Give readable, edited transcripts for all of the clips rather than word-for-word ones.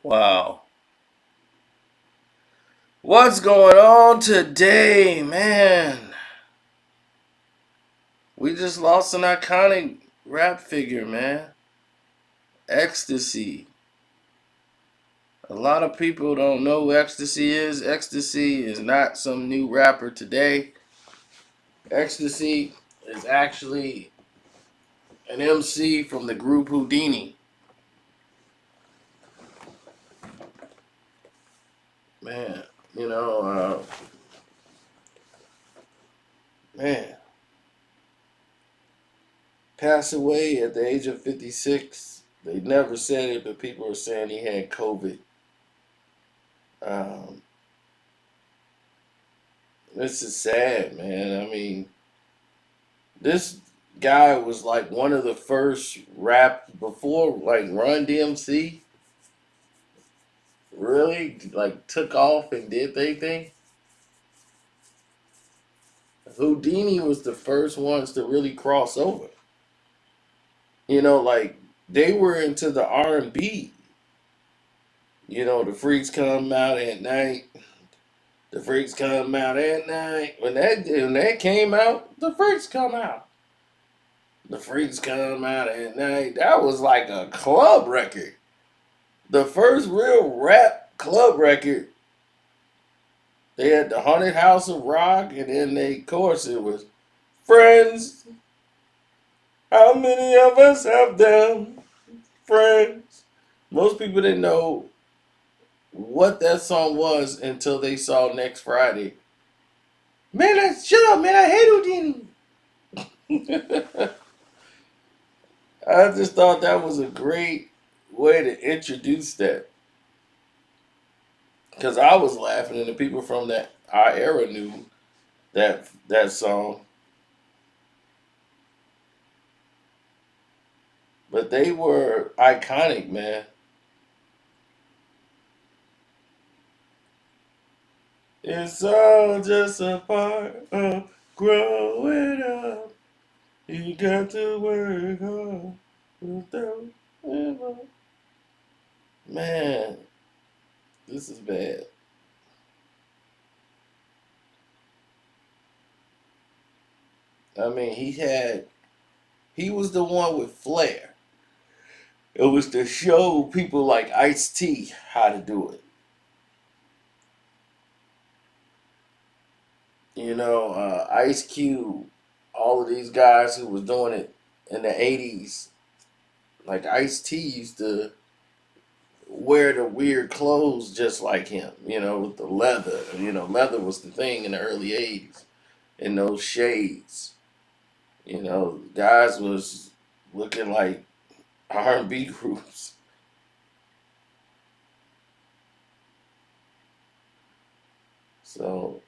Wow. What's going on today, man? We just lost an iconic rap figure, man. Ecstasy. A lot of people don't know who Ecstasy is. Ecstasy is not some new rapper today. Ecstasy is actually an MC from the group Whodini. Man, you know, man, passed away at the age of 56. They never said it, but people are saying he had COVID. Um, this is sad, man. I mean, this guy was like one of the first rap before like Run DMC really like took off and did their thing. Whodini was the first ones to really cross over. Like they were into the R&B. The freaks come out at night. The freaks come out at night. When that came out, the freaks come out. The freaks come out at night. That was like a club record. The first real rap club record. They had the Haunted House of Rock, and then they chorus it was friends. How many of us have them? Friends. Most people didn't know what that song was until they saw Next Friday. Man, shut up, man! I hate Whodini. I just thought that was a great way to introduce that because I was laughing, and the people from that our era knew that song. But they were iconic, man. It's all just a part of growing up. You got to work hard. Without ever. Man, this is bad. I mean, he was the one with flair. It was to show people like Ice-T how to do it. Ice Cube, all of these guys who was doing it in the 80s. Like Ice-T used to wear the weird clothes just like him, with the leather. Leather was the thing in the early 80s. And those shades. Guys was looking like R&B groups. So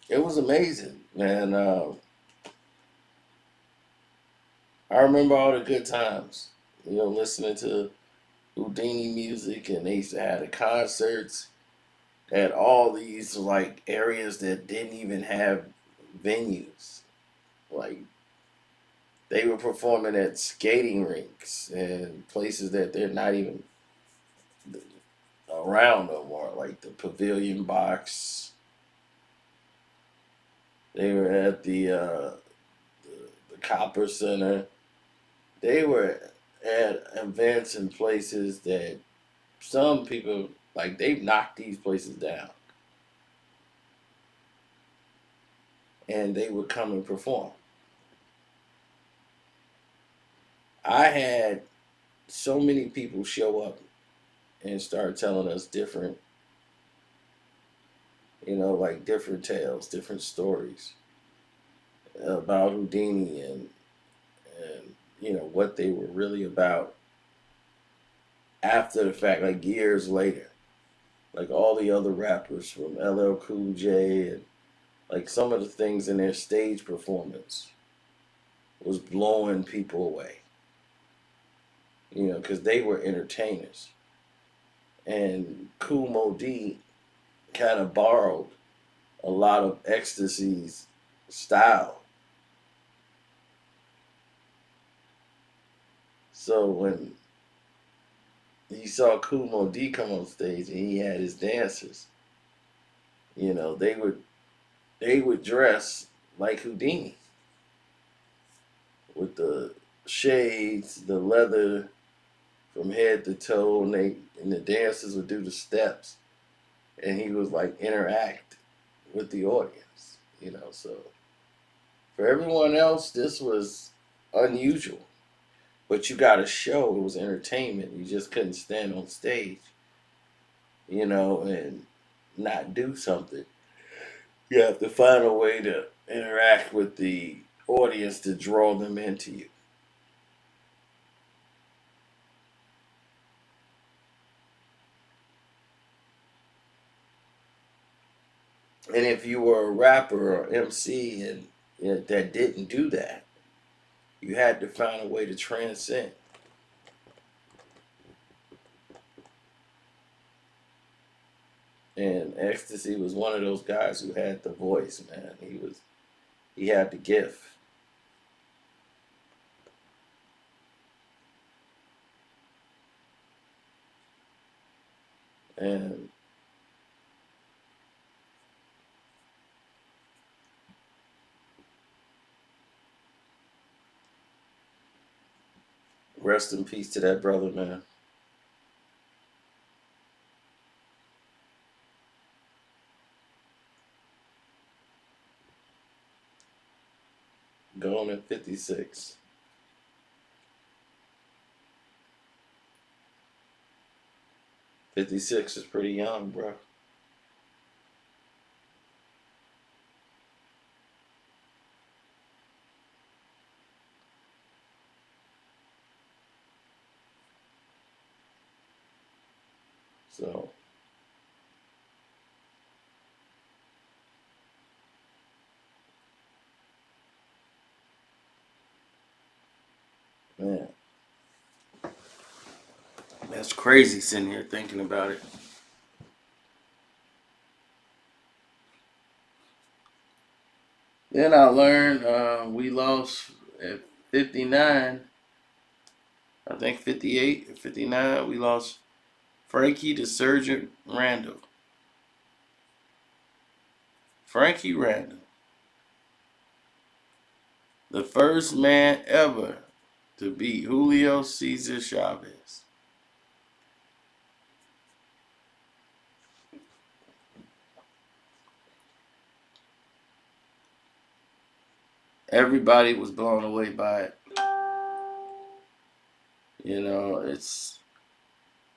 it was amazing, man. I remember all the good times, listening to Whodini music, and they used to have the concerts at all these like areas that didn't even have venues. Like they were performing at skating rinks and places that they're not even around no more, like the Pavilion Box. They were at the Copper Center. They were at events and places that some people like they've knocked these places down, and they would come and perform. I had so many people show up and start telling us different, like different tales, different stories about Whodini and what they were really about after the fact, like years later. Like all the other rappers from LL Cool J and like some of the things in their stage performance was blowing people away. Because they were entertainers. And Kool Moe Dee kind of borrowed a lot of Ecstasy's style. So when you saw Kumo D come on stage and he had his dancers, they would dress like Whodini with the shades, the leather from head to toe, and the dancers would do the steps, and he was like interact with the audience. So for everyone else, this was unusual, but you got a show. It was entertainment. You just couldn't stand on stage, and not do something. You have to find a way to interact with the audience to draw them into you. And if you were a rapper or MC and that didn't do that, you had to find a way to transcend. And Ecstasy was one of those guys who had the voice, man. He had the gift. And rest in peace to that brother, man. Gone at 56. 56 is pretty young, bro. So, man, that's crazy sitting here thinking about it. Then I learned we lost at 59, I think 58 or 59, we lost Frankie the Surgeon Randall. Frankie Randall, the first man ever to beat Julio Cesar Chavez. Everybody was blown away by it.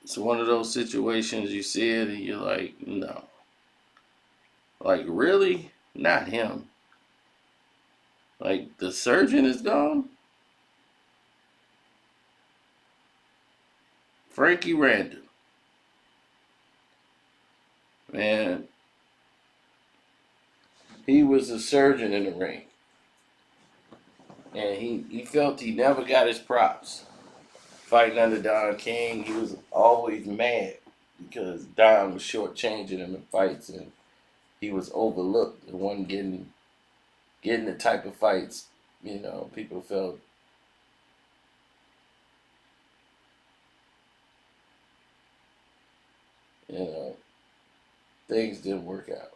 It's one of those situations you see it and you're like, no. Like, really? Not him. Like, the surgeon is gone? Frankie Randall. Man, he was a surgeon in the ring. And he felt he never got his props. Fighting under Don King, he was always mad because Don was shortchanging him in fights and he was overlooked. The one getting the type of fights, people felt, you know, things didn't work out.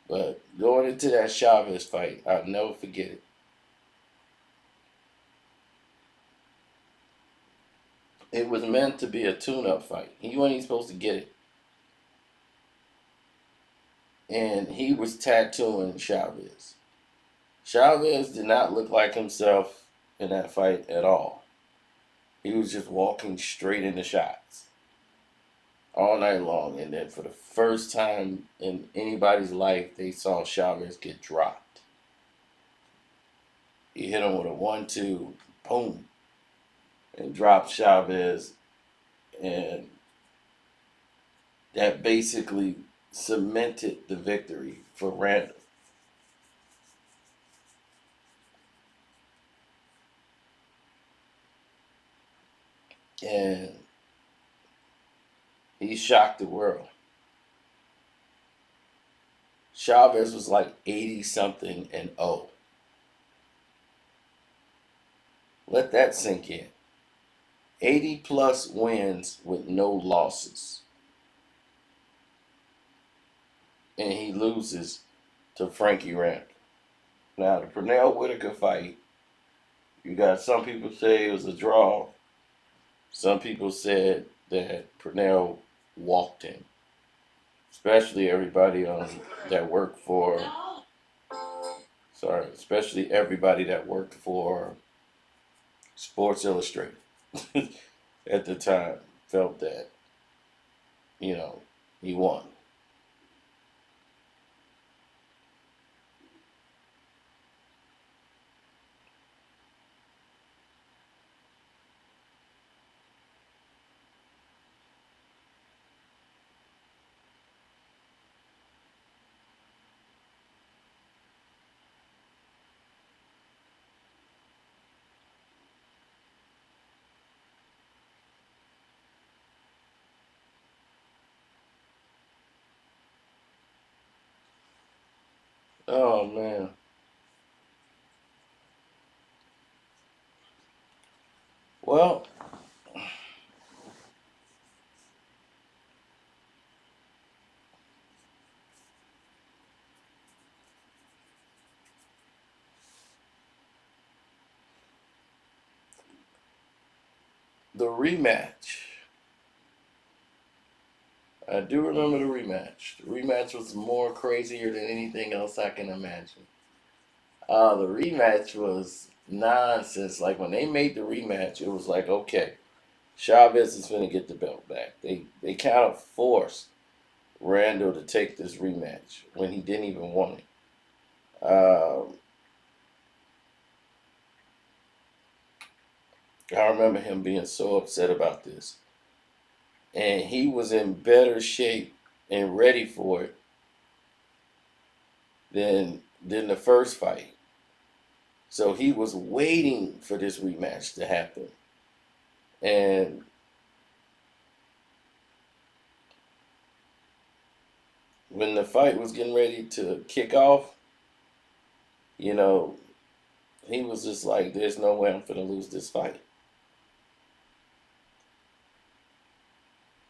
But going into that Chavez fight, I'll never forget it. It was meant to be a tune-up fight. He wasn't even supposed to get it. And he was tattooing Chavez. Chavez did not look like himself in that fight at all. He was just walking straight into shots all night long. And then for the first time in anybody's life, they saw Chavez get dropped. He hit him with a 1-2, boom, and dropped Chavez. And that basically cemented the victory for Randall. And He shocked the world. Chavez was like 80 something and oh. Let that sink in. 80 plus wins with no losses. And he loses to Frankie Randall. Now, the Pernell Whitaker fight, you got some people say it was a draw. Some people said that Pernell walked him, especially everybody that worked for. Sorry, especially everybody that worked for Sports Illustrated at the time felt that he won. Oh man. Well, the rematch. I do remember the rematch. The rematch was more crazier than anything else I can imagine. The rematch was nonsense. Like when they made the rematch, it was like, okay, Chavez is gonna get the belt back. They kind of forced Randall to take this rematch when he didn't even want it. I remember him being so upset about this, and he was in better shape and ready for it than the first fight. So he was waiting for this rematch to happen. And when the fight was getting ready to kick off, you know, he was just like, there's no way I'm going to lose this fight.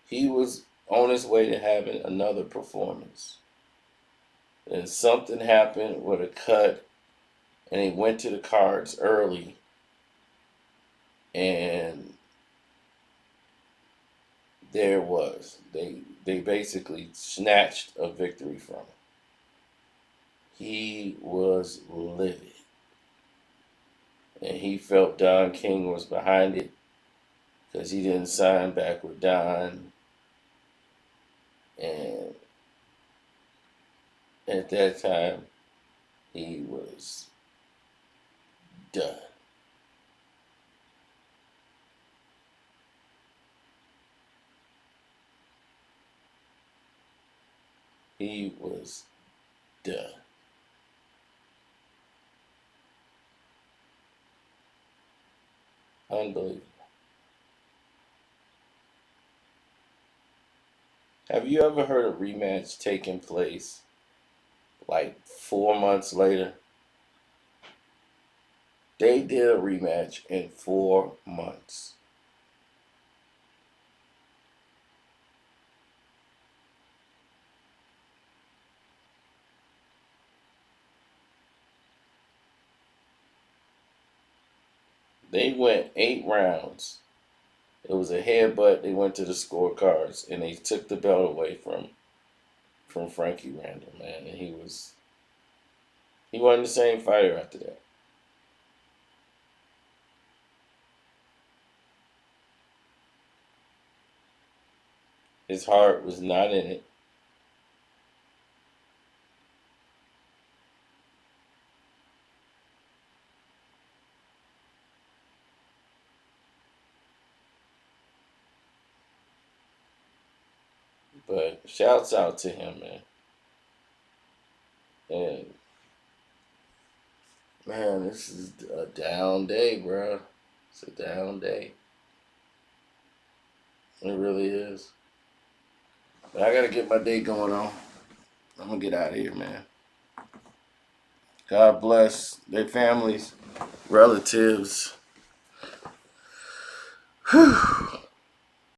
He was on his way to having another performance. And something happened with a cut, and he went to the cards early, and there was. They basically snatched a victory from him. He was livid. And he felt Don King was behind it because he didn't sign back with Don. And at that time, he was done. He was done. Unbelievable. Have you ever heard a rematch taking place like 4 months later? They did a rematch in 4 months. They went 8 rounds. It was a headbutt. They went to the scorecards and they took the belt away from Frankie Randall, man. And he wasn't the same fighter after that. His heart was not in it. But shouts out to him, man. And man, this is a down day, bro. It's a down day. It really is. But I gotta get my day going on. I'm gonna get out of here, man. God bless their families, relatives. Whew.